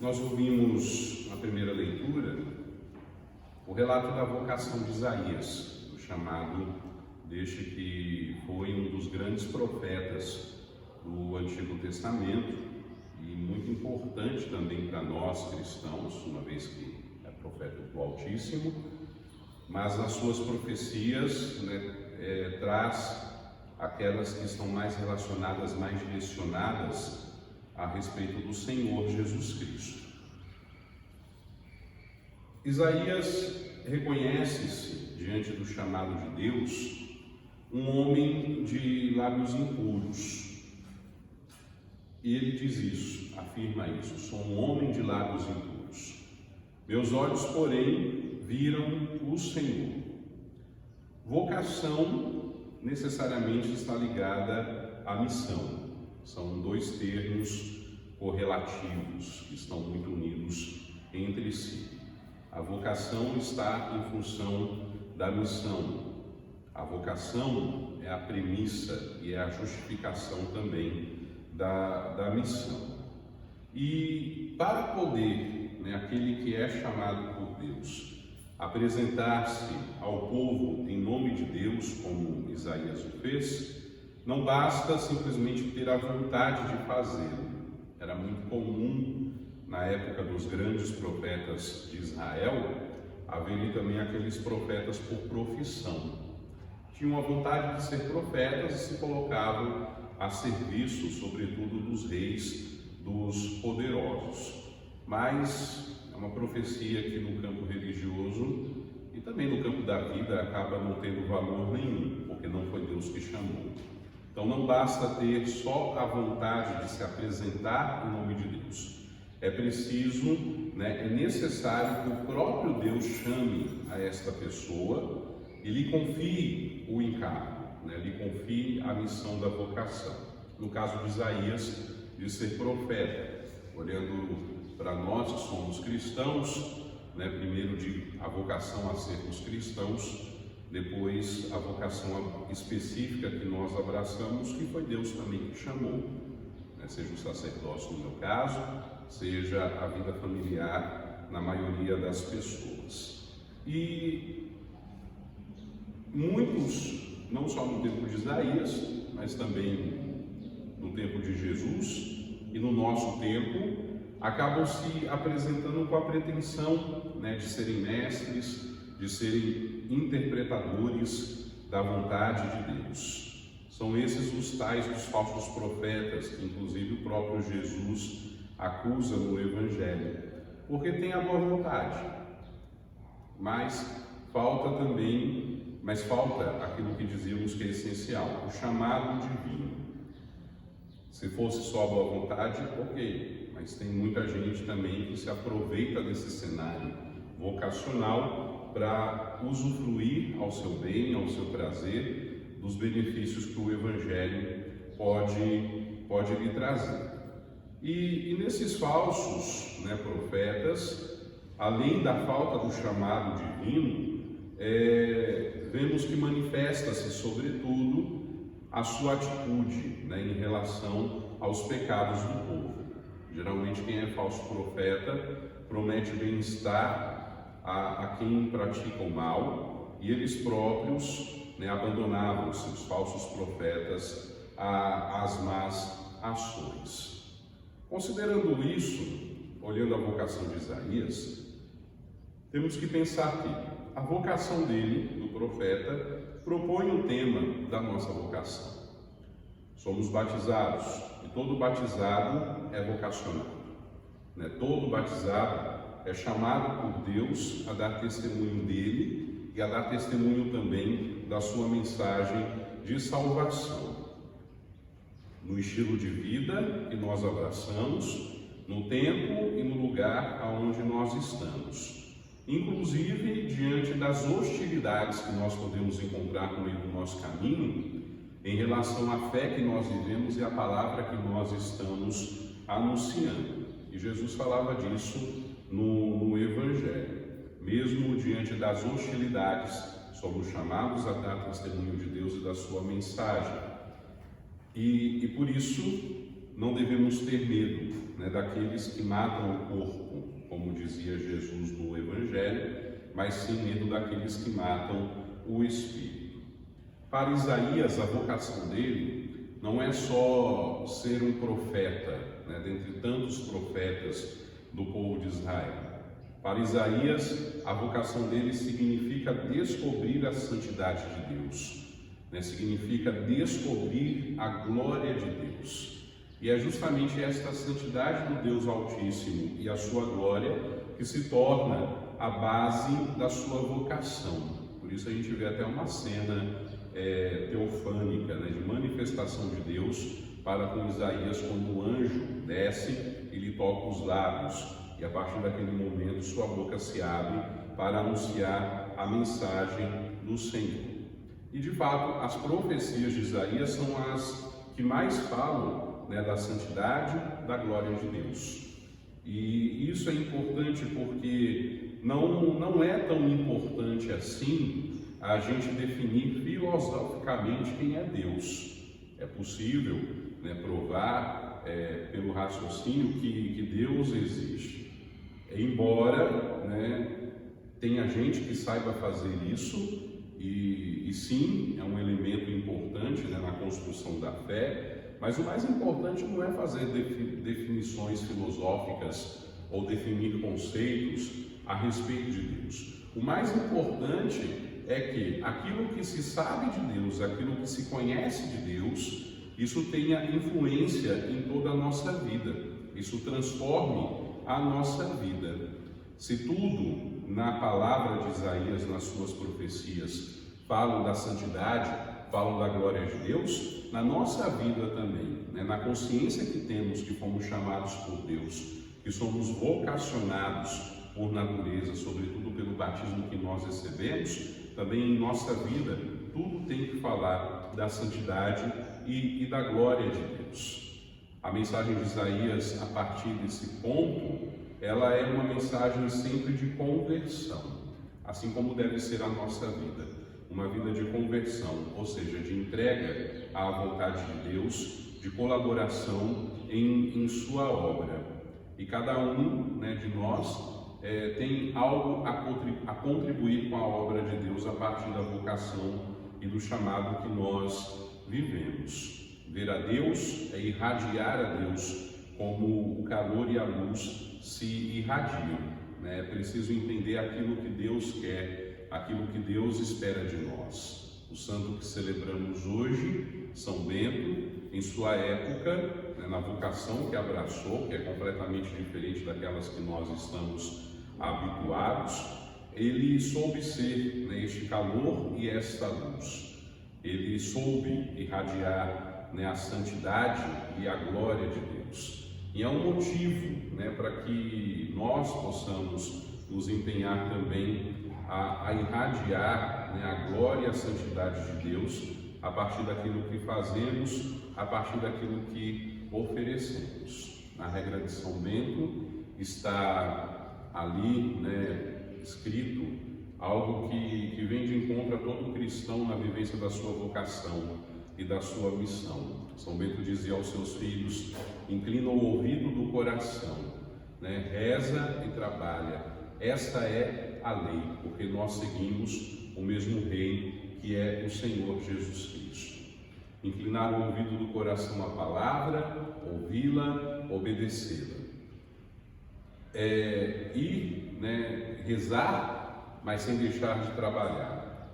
Nós ouvimos na primeira leitura o relato da vocação de Isaías, o chamado deste que foi um dos grandes profetas do Antigo Testamento e muito importante também para nós cristãos, uma vez que é profeta do Altíssimo, mas nas suas profecias traz aquelas que estão mais relacionadas, mais direcionadas a respeito do Senhor Jesus Cristo. Isaías reconhece-se, diante do chamado de Deus, um homem de lábios impuros. E ele diz isso, afirma isso: sou um homem de lábios impuros. Meus olhos, porém, viram o Senhor. Vocação necessariamente está ligada à missão. São dois termos correlativos que estão muito unidos entre si. A vocação está em função da missão. A vocação é a premissa e é a justificação também da missão. E para poder, aquele que é chamado por Deus, apresentar-se ao povo em nome de Deus, como Isaías o fez, não basta simplesmente ter a vontade de fazê-lo. Era muito comum, na época dos grandes profetas de Israel, haverem também aqueles profetas por profissão. Tinham a vontade de ser profetas e se colocavam a serviço, sobretudo, dos reis, dos poderosos. Mas é uma profecia que no campo religioso e também no campo da vida acaba não tendo valor nenhum, porque não foi Deus que chamou. Então não basta ter só a vontade de se apresentar em nome de Deus. É preciso, é necessário que o próprio Deus chame a esta pessoa e lhe confie o encargo, lhe confie a missão da vocação. No caso de Isaías, de ser profeta, olhando para nós que somos cristãos, primeiro a vocação a sermos cristãos, depois a vocação específica que nós abraçamos, que foi Deus também que chamou, seja o sacerdócio no meu caso, seja a vida familiar na maioria das pessoas. E muitos, não só no tempo de Isaías, mas também no tempo de Jesus e no nosso tempo, acabam se apresentando com a pretensão de serem mestres, de serem interpretadores da vontade de Deus. São esses os tais dos falsos profetas, que inclusive o próprio Jesus acusa no Evangelho, porque tem a boa vontade, mas falta aquilo que dizíamos que é essencial, o chamado divino. Se fosse só a boa vontade, ok, mas tem muita gente também que se aproveita desse cenário vocacional para usufruir ao seu bem, ao seu prazer, dos benefícios que o Evangelho pode lhe trazer. E nesses falsos profetas, além da falta do chamado divino, vemos que manifesta-se, sobretudo, a sua atitude em relação aos pecados do povo. Geralmente, quem é falso profeta promete bem-estar a quem pratica o mal, e eles próprios abandonavam seus falsos profetas às más ações. Considerando isso, olhando a vocação de Isaías, temos que pensar que a vocação dele, do profeta, propõe o tema da nossa vocação. Somos batizados, e todo batizado é vocacionado. Todo batizado é chamado por Deus a dar testemunho dele e a dar testemunho também da sua mensagem de salvação. No estilo de vida que nós abraçamos, no tempo e no lugar aonde nós estamos, inclusive diante das hostilidades que nós podemos encontrar no meio do nosso caminho, em relação à fé que nós vivemos e à palavra que nós estamos anunciando. E Jesus falava disso no Evangelho. Mesmo diante das hostilidades, somos chamados a dar testemunho de Deus e da sua mensagem. E por isso, não devemos ter medo, né, daqueles que matam o corpo, como dizia Jesus no Evangelho, mas sim medo daqueles que matam o espírito. Para Isaías, a vocação dele não é só ser um profeta, né, dentre tantos profetas do povo de Israel. Para Isaías, a vocação dele significa descobrir a santidade de Deus, né? Significa descobrir a glória de Deus. E é justamente esta santidade do Deus Altíssimo e a sua glória que se torna a base da sua vocação. Por isso a gente vê até uma cena teofânica, né, de manifestação de Deus para com Isaías, quando o anjo desce e lhe toca os lábios. E a partir daquele momento sua boca se abre para anunciar a mensagem do Senhor. E de fato, as profecias de Isaías são as que mais falam, né, da santidade, da glória de Deus. E isso é importante porque não é tão importante assim a gente definir filosoficamente quem é Deus. É possível, né, provar pelo raciocínio que Deus existe. Embora, né, tenha gente que saiba fazer isso, e sim, é um elemento importante, né, na construção da fé, mas o mais importante não é fazer definições filosóficas ou definir conceitos a respeito de Deus. O mais importante é que aquilo que se sabe de Deus, aquilo que se conhece de Deus, isso tenha influência em toda a nossa vida, isso transforme a nossa vida. Se tudo na palavra de Isaías, nas suas profecias, falam da santidade, falam da glória de Deus, na nossa vida também, né, na consciência que temos que fomos chamados por Deus, que somos vocacionados por natureza, sobretudo pelo batismo que nós recebemos, também em nossa vida, tudo tem que falar da santidade e da glória de Deus. A mensagem de Isaías, a partir desse ponto, ela é uma mensagem sempre de conversão, assim como deve ser a nossa vida, uma vida de conversão, ou seja, de entrega à vontade de Deus, de colaboração em sua obra. E cada um, né, de nós tem algo a contribuir com a obra de Deus a partir da vocação e do chamado que nós vivemos. Ver a Deus é irradiar a Deus, como o calor e a luz se irradiam, né? É preciso entender aquilo que Deus quer, aquilo que Deus espera de nós. O santo que celebramos hoje, São Bento, em sua época, né, na vocação que abraçou, que é completamente diferente daquelas que nós estamos habituados, ele soube ser, né, este calor e esta luz. Ele soube irradiar, né, a santidade e a glória de Deus. E é um motivo, né, para que nós possamos nos empenhar também a irradiar, né, a glória e a santidade de Deus a partir daquilo que fazemos, a partir daquilo que oferecemos. Na regra de São Bento está ali, né, escrito algo que vem de encontro a todo cristão na vivência da sua vocação e da sua missão. São Bento dizia aos seus filhos: inclina o ouvido do coração, né? Reza e trabalha. Esta é a lei, porque nós seguimos o mesmo Rei, que é o Senhor Jesus Cristo. Inclinar o ouvido do coração à palavra, ouvi-la, obedecê-la. Rezar, mas sem deixar de trabalhar.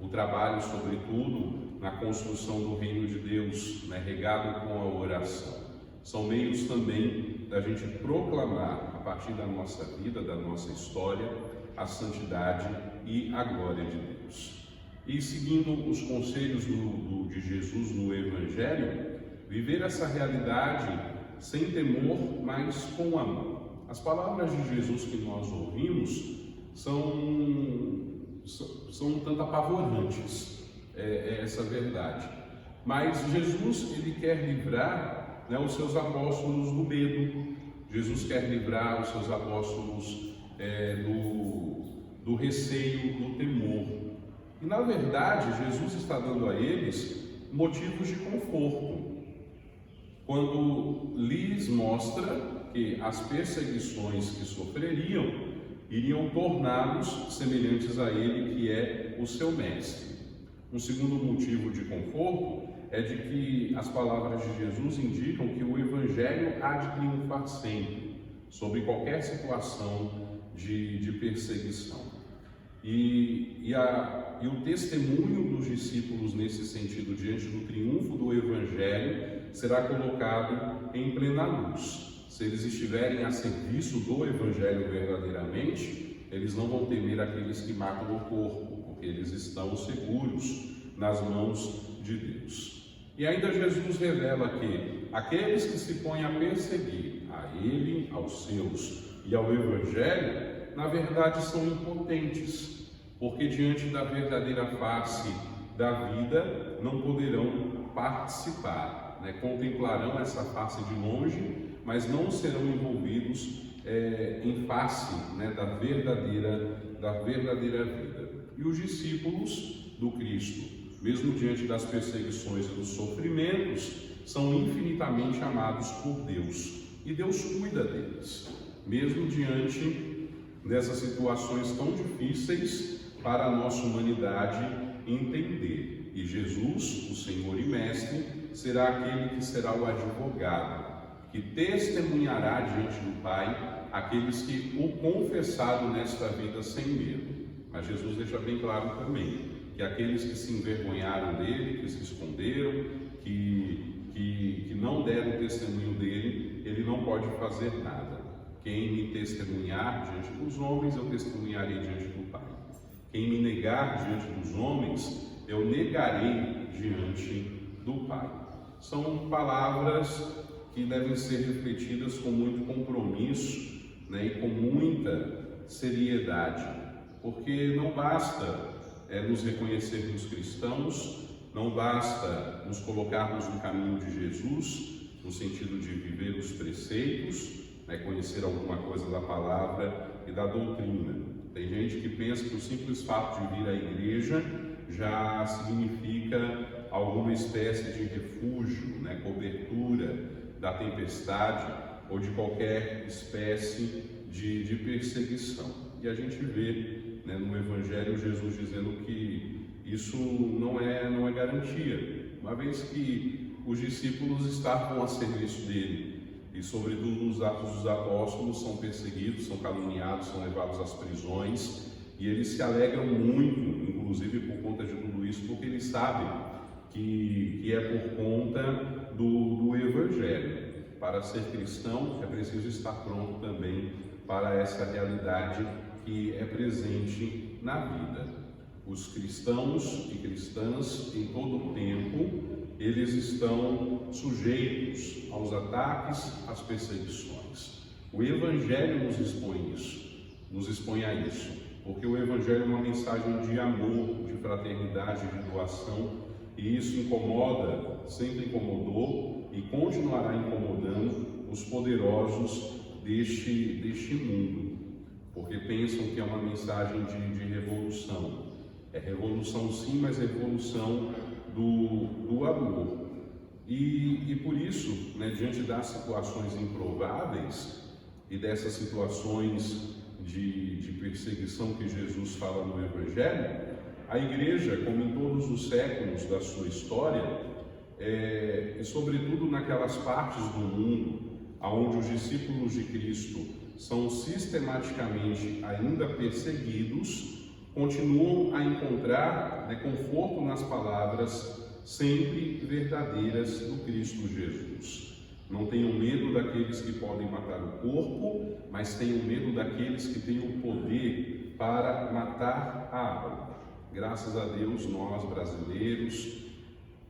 O trabalho, sobretudo, na construção do reino de Deus, né, regado com a oração. São meios também da gente proclamar, a partir da nossa vida, da nossa história, a santidade e a glória de Deus. E seguindo os conselhos de Jesus no Evangelho, viver essa realidade sem temor, mas com amor. As palavras de Jesus que nós ouvimos são um tanto apavorantes, é essa verdade. Mas Jesus, ele quer livrar, né, os seus apóstolos do medo. Jesus quer livrar os seus apóstolos do receio, do temor. E na verdade, Jesus está dando a eles motivos de conforto. quando lhes mostra que as perseguições que sofreriam iriam torná-los semelhantes a ele, que é o seu mestre. Um segundo motivo de conforto é de que as palavras de Jesus indicam que o Evangelho há de triunfar sempre, sobre qualquer situação de perseguição. E o testemunho dos discípulos nesse sentido, diante do triunfo do Evangelho, será colocado em plena luz. Se eles estiverem a serviço do Evangelho verdadeiramente, eles não vão temer aqueles que matam o corpo, porque eles estão seguros nas mãos de Deus. E ainda Jesus revela que aqueles que se põem a perseguir a Ele, aos seus e ao Evangelho, na verdade são impotentes, porque diante da verdadeira face da vida não poderão participar, contemplarão essa face de longe, mas não serão envolvidos em face da verdadeira vida. E os discípulos do Cristo, mesmo diante das perseguições e dos sofrimentos, são infinitamente amados por Deus. E Deus cuida deles, mesmo diante dessas situações tão difíceis para a nossa humanidade entender. E Jesus, o Senhor e Mestre, será aquele que será o advogado, que testemunhará diante do Pai aqueles que o confessaram nesta vida sem medo. Mas Jesus deixa bem claro também que aqueles que se envergonharam dele, que se esconderam, que não deram testemunho dele, ele não pode fazer nada. Quem me testemunhar diante dos homens, eu testemunharei diante do Pai. Quem me negar diante dos homens, eu negarei diante do Pai. São palavras que devem ser refletidas com muito compromisso, e com muita seriedade, porque não basta nos reconhecermos cristãos, não basta nos colocarmos no caminho de Jesus, no sentido de viver os preceitos, conhecer alguma coisa da palavra e da doutrina. Tem gente que pensa que o simples fato de vir à igreja já significa alguma espécie de refúgio, cobertura da tempestade ou de qualquer espécie de perseguição. E a gente vê no Evangelho Jesus dizendo que isso não é garantia, uma vez que os discípulos estavam a serviço dele e, sobretudo, nos Atos dos Apóstolos, são perseguidos, são caluniados, são levados às prisões, e eles se alegram muito, inclusive por conta de tudo isso, porque eles sabem que é por conta do Evangelho. Para ser cristão é preciso estar pronto também para essa realidade que é presente na vida. Os cristãos e cristãs, em todo o tempo, eles estão sujeitos aos ataques, às perseguições. O Evangelho nos expõe a isso, porque o Evangelho é uma mensagem de amor, de fraternidade, de doação, e isso incomoda, sempre incomodou e continuará incomodando os poderosos deste mundo, porque pensam que é uma mensagem de revolução. É revolução sim, mas é revolução do amor. E por isso, diante das situações improváveis e dessas situações de perseguição que Jesus fala no Evangelho, a Igreja, como em todos os séculos da sua história, e sobretudo naquelas partes do mundo onde os discípulos de Cristo são sistematicamente ainda perseguidos, continuam a encontrar conforto nas palavras sempre verdadeiras do Cristo Jesus. Não tenham medo daqueles que podem matar o corpo, mas tenham medo daqueles que têm o poder para matar a alma. Graças a Deus, nós brasileiros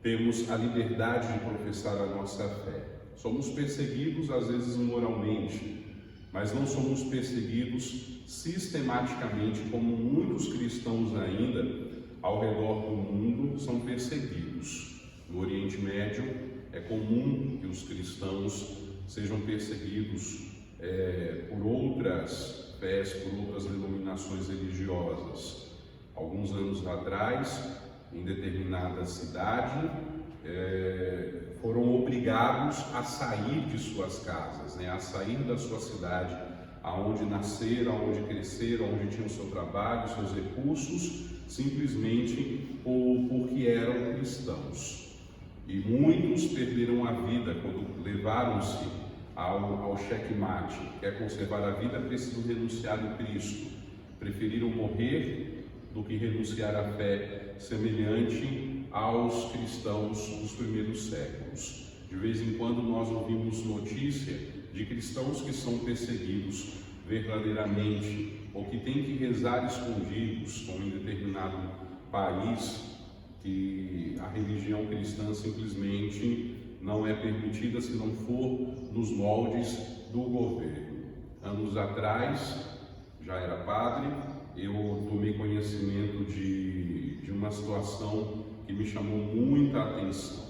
temos a liberdade de professar a nossa fé. Somos perseguidos às vezes moralmente, mas não somos perseguidos sistematicamente como muitos cristãos ainda ao redor do mundo são perseguidos. No Oriente Médio é comum que os cristãos sejam perseguidos por outras fés, por outras denominações religiosas. Alguns anos atrás, em determinada cidade, foram obrigados a sair de suas casas, né, a sair da sua cidade, aonde nasceram, aonde cresceram, onde tinham seu trabalho, seus recursos, simplesmente porque eram cristãos. E muitos perderam a vida quando levaram-se ao checkmate. Quer conservar a vida, precisam renunciar no Cristo. Preferiram morrer do que renunciar à fé, semelhante aos cristãos dos primeiros séculos. De vez em quando nós ouvimos notícia de cristãos que são perseguidos verdadeiramente, ou que têm que rezar escondidos, como em determinado país, que a religião cristã simplesmente não é permitida se não for nos moldes do governo. Anos atrás, já era padre, eu tomei conhecimento de uma situação que me chamou muita atenção,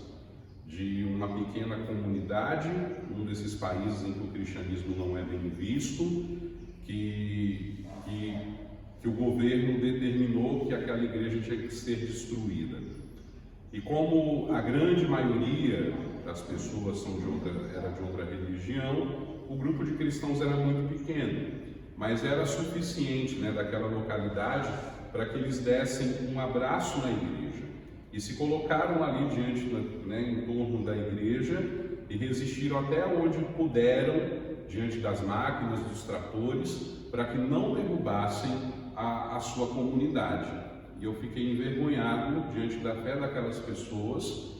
de uma pequena comunidade, um desses países em que o cristianismo não é bem visto, que o governo determinou que aquela igreja tinha que ser destruída. E como a grande maioria das pessoas era de outra religião, o grupo de cristãos era muito pequeno, mas era suficiente, né, daquela localidade para que eles dessem um abraço na igreja e se colocaram ali diante, né, em torno da igreja e resistiram até onde puderam diante das máquinas, dos tratores, para que não derrubassem a sua comunidade. E eu fiquei envergonhado diante da fé daquelas pessoas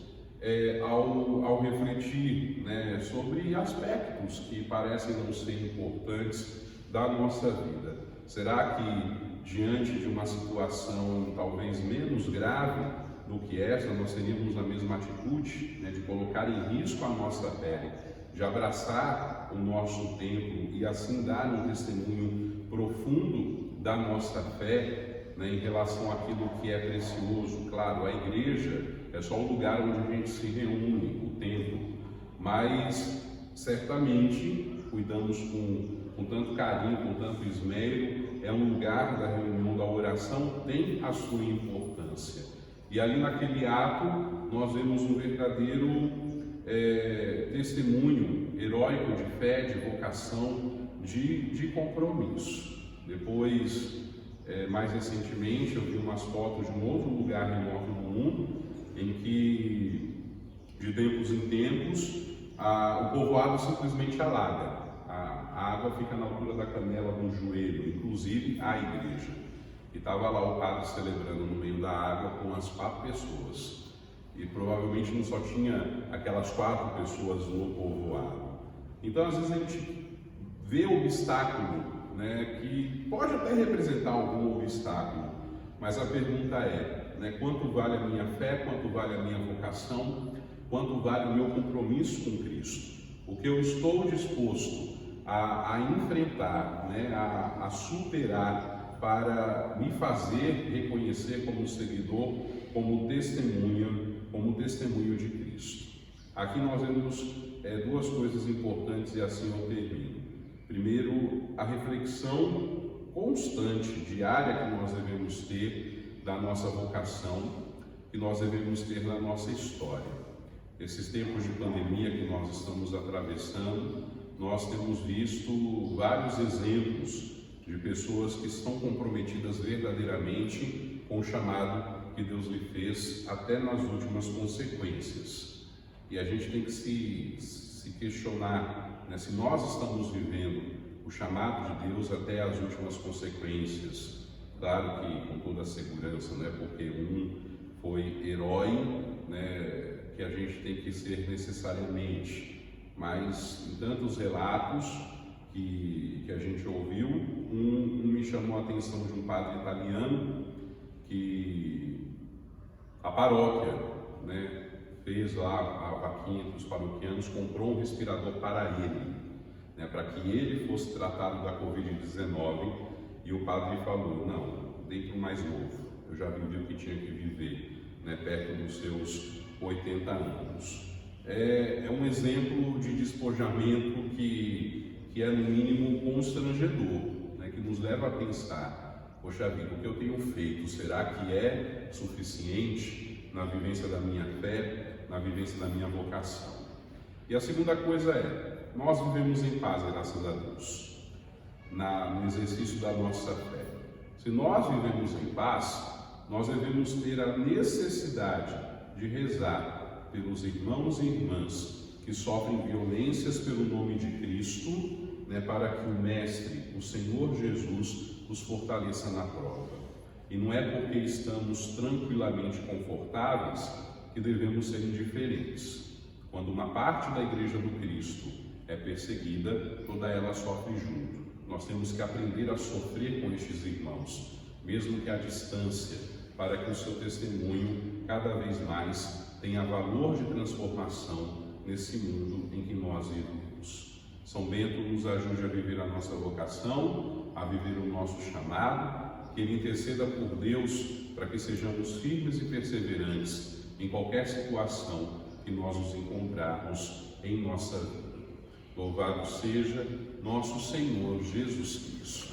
ao refletir, né, sobre aspectos que parecem não ser importantes da nossa vida. Será que diante de uma situação talvez menos grave do que essa, nós teríamos a mesma atitude, né, de colocar em risco a nossa pele, de abraçar o nosso templo e assim dar um testemunho profundo da nossa fé, né, em relação àquilo que é precioso? Claro, a igreja é só o lugar onde a gente se reúne, o templo, mas certamente cuidamos com tanto carinho, com tanto esmero, é um lugar da reunião, da oração, tem a sua importância. E ali naquele ato nós vemos um verdadeiro testemunho heróico de fé, de vocação, de compromisso. Depois, mais recentemente, eu vi umas fotos de um outro lugar remoto do mundo, em que, de tempos em tempos, o povoado simplesmente alaga. A água fica na altura da canela do joelho, inclusive a igreja. E estava lá o padre celebrando no meio da água com as 4 pessoas. E provavelmente não só tinha aquelas 4 pessoas no povoado. Então, às vezes a gente vê obstáculo, né, que pode até representar algum obstáculo, mas a pergunta é, né, quanto vale a minha fé, quanto vale a minha vocação, quanto vale o meu compromisso com Cristo? O que eu estou disposto a enfrentar, né, a superar para me fazer reconhecer como seguidor, como testemunho de Cristo. Aqui nós vemos 2 coisas importantes e assim eu termino. Primeiro, a reflexão constante, diária que nós devemos ter da nossa vocação, que nós devemos ter na nossa história. Esses tempos de pandemia que nós estamos atravessando, nós temos visto vários exemplos de pessoas que estão comprometidas verdadeiramente com o chamado que Deus lhe fez até nas últimas consequências. E a gente tem que se questionar, né, se nós estamos vivendo o chamado de Deus até as últimas consequências. Claro que com toda a segurança, né, porque um foi herói, né, que a gente tem que ser necessariamente, mas em tantos relatos que a gente ouviu, um me chamou a atenção de um padre italiano que a paróquia, né, fez lá a vaquinha dos paroquianos, comprou um respirador para ele, né, para que ele fosse tratado da Covid-19, e o padre falou, não, dei para o mais novo, eu já vivi o que tinha que viver, né, perto dos seus 80 anos. É um exemplo de despojamento que é no mínimo constrangedor, né, que nos leva a pensar, poxa vida, o que eu tenho feito, será que é suficiente? na vivência da minha fé, na vivência da minha vocação. E a segunda coisa é, nós vivemos em paz, graças a Deus, no exercício da nossa fé. Se nós vivemos em paz, nós devemos ter a necessidade de rezar pelos irmãos e irmãs que sofrem violências pelo nome de Cristo, para que o Mestre, o Senhor Jesus, os fortaleça na prova. E não é porque estamos tranquilamente confortáveis que devemos ser indiferentes. Quando uma parte da Igreja do Cristo é perseguida, toda ela sofre junto. Nós temos que aprender a sofrer com estes irmãos, mesmo que à distância, para que o seu testemunho cada vez mais tenha valor de transformação nesse mundo em que nós vivemos. São Bento nos ajude a viver a nossa vocação, a viver o nosso chamado, que Ele interceda por Deus para que sejamos firmes e perseverantes em qualquer situação que nós nos encontrarmos em nossa vida. Louvado seja nosso Senhor Jesus Cristo.